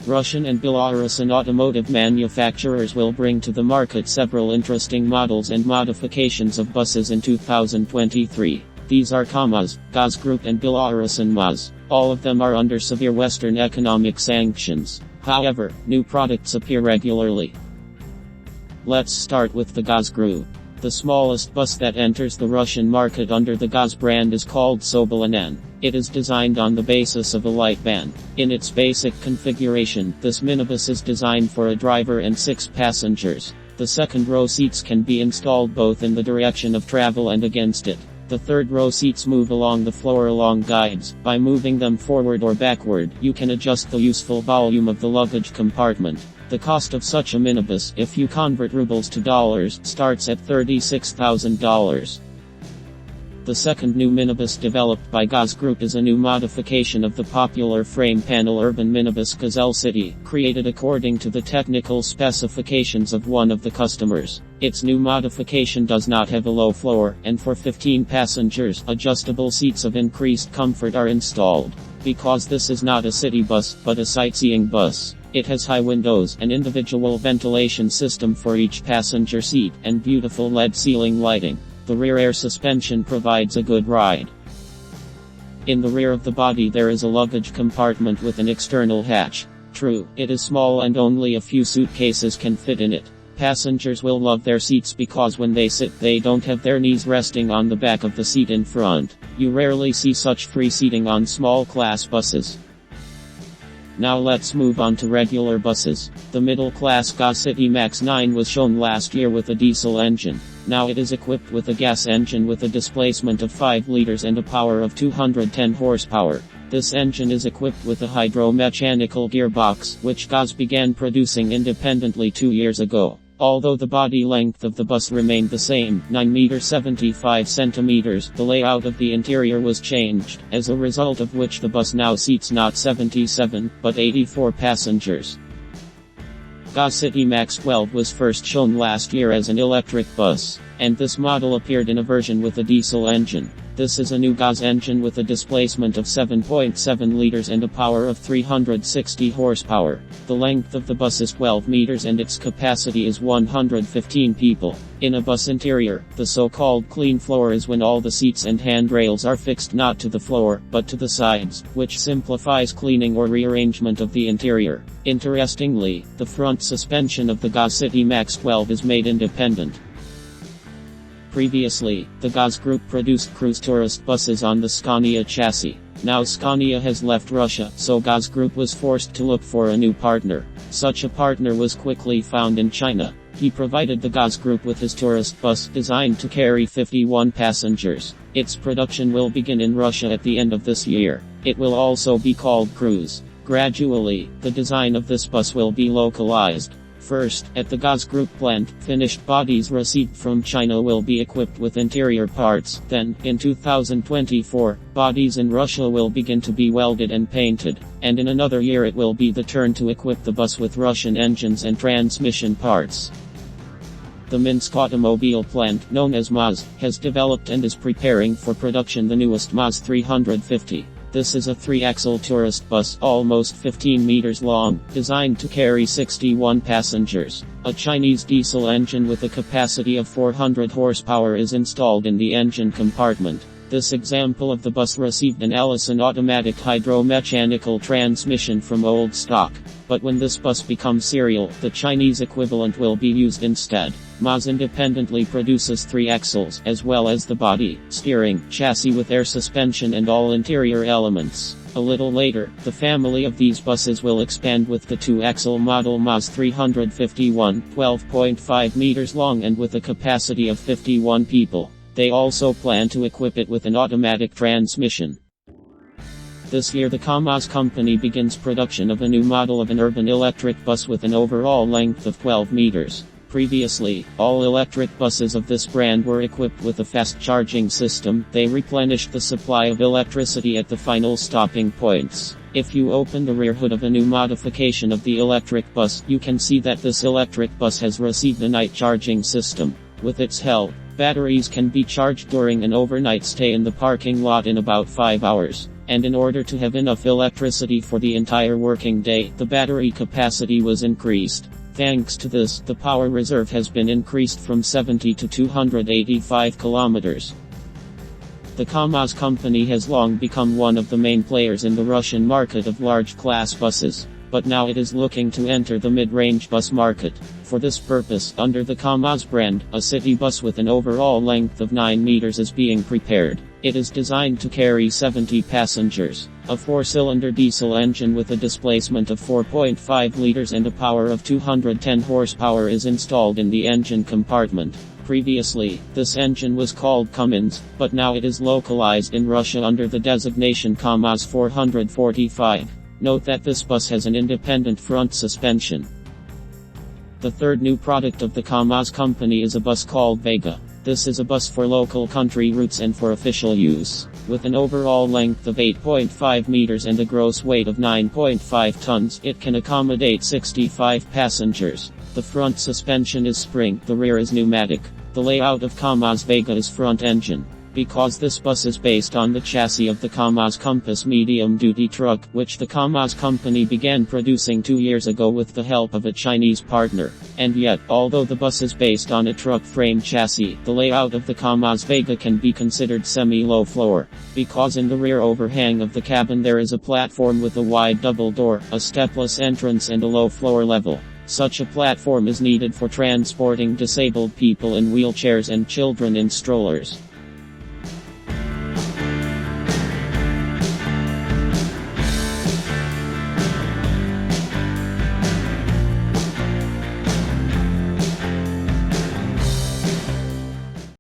Russian and Belarusian automotive manufacturers will bring to the market several interesting models and modifications of buses in 2023. These are KAMAZ, Gaz Group and Belarusian MAZ. All of them are under severe Western economic sanctions. However, new products appear regularly. Let's start with the Gaz Group. The smallest bus that enters the Russian market under the Gaz brand is called Sobolanen. It is designed on the basis of a light van. In its basic configuration, this minibus is designed for a driver and 6 passengers. The second row seats can be installed both in the direction of travel and against it. The third row seats move along the floor along guides. By moving them forward or backward, you can adjust the useful volume of the luggage compartment. The cost of such a minibus, if you convert rubles to dollars, starts at $36,000. The second new minibus developed by Gaz Group is a new modification of the popular frame panel urban minibus Gazelle City, created according to the technical specifications of one of the customers. Its new modification does not have a low floor, and for 15 passengers, adjustable seats of increased comfort are installed. Because this is not a city bus, but a sightseeing bus, it has high windows, an individual ventilation system for each passenger seat, and beautiful LED ceiling lighting. The rear air suspension provides a good ride. In the rear of the body there is a luggage compartment with an external hatch. True, it is small and only a few suitcases can fit in it. Passengers will love their seats because when they sit they don't have their knees resting on the back of the seat in front. You rarely see such free seating on small class buses. Now let's move on to regular buses. The middle-class Gaz City Max 9 was shown last year with a diesel engine. Now it is equipped with a gas engine with a displacement of 5 liters and a power of 210 horsepower. This engine is equipped with a hydro-mechanical gearbox, which Gaz began producing independently 2 years ago. Although the body length of the bus remained the same, 9 meters 75 centimeters, the layout of the interior was changed, as a result of which the bus now seats not 77, but 84 passengers. Gaz City Max 12 was first shown last year as an electric bus, and this model appeared in a version with a diesel engine. This is a new Gaz engine with a displacement of 7.7 liters and a power of 360 horsepower. The length of the bus is 12 meters and its capacity is 115 people. In a bus interior, the so-called clean floor is when all the seats and handrails are fixed not to the floor, but to the sides, which simplifies cleaning or rearrangement of the interior. Interestingly, the front suspension of the Gaz City Max 12 is made independent. Previously, the Gaz Group produced cruise tourist buses on the Scania chassis. Now Scania has left Russia, so Gaz Group was forced to look for a new partner. Such a partner was quickly found in China. He provided the Gaz Group with his tourist bus designed to carry 51 passengers. Its production will begin in Russia at the end of this year. It will also be called Cruise. Gradually, the design of this bus will be localized. First, at the Gaz Group plant, finished bodies received from China will be equipped with interior parts. Then, in 2024, bodies in Russia will begin to be welded and painted. And in another year it will be the turn to equip the bus with Russian engines and transmission parts. The Minsk automobile plant, known as MAZ, has developed and is preparing for production the newest MAZ 350. This is a 3-axle tourist bus, almost 15 meters long, designed to carry 61 passengers. A Chinese diesel engine with a capacity of 400 horsepower is installed in the engine compartment. This example of the bus received an Allison automatic hydro-mechanical transmission from old stock. But when this bus becomes serial, the Chinese equivalent will be used instead. MAZ independently produces 3 axles, as well as the body, steering, chassis with air suspension and all interior elements. A little later, the family of these buses will expand with the 2-axle model MAZ 351, 12.5 meters long and with a capacity of 51 people. They also plan to equip it with an automatic transmission. This year the KAMAZ company begins production of a new model of an urban electric bus with an overall length of 12 meters. Previously, all electric buses of this brand were equipped with a fast charging system. They replenished the supply of electricity at the final stopping points. If you open the rear hood of a new modification of the electric bus, you can see that this electric bus has received a night charging system. With its help, batteries can be charged during an overnight stay in the parking lot in about 5 hours. and in order to have enough electricity for the entire working day, the battery capacity was increased. Thanks to this, the power reserve has been increased from 70 to 285 kilometers. The KAMAZ company has long become one of the main players in the Russian market of large-class buses, but now it is looking to enter the mid-range bus market. For this purpose, under the KAMAZ brand, a city bus with an overall length of 9 meters is being prepared. It is designed to carry 70 passengers. A 4-cylinder diesel engine with a displacement of 4.5 liters and a power of 210 horsepower is installed in the engine compartment. Previously, this engine was called Cummins, but now it is localized in Russia under the designation KAMAZ 445. Note that this bus has an independent front suspension. The third new product of the KAMAZ company is a bus called Vega. This is a bus for local country routes and for official use. With an overall length of 8.5 meters and a gross weight of 9.5 tons, it can accommodate 65 passengers. The front suspension is spring, the rear is pneumatic. The layout of KAMAZ Vega is front engine. Because this bus is based on the chassis of the KAMAZ Compass medium-duty truck, which the KAMAZ company began producing 2 years ago with the help of a Chinese partner. And yet, although the bus is based on a truck frame chassis, the layout of the KAMAZ Vega can be considered semi-low floor. Because in the rear overhang of the cabin there is a platform with a wide double door, a stepless entrance and a low floor level. Such a platform is needed for transporting disabled people in wheelchairs and children in strollers.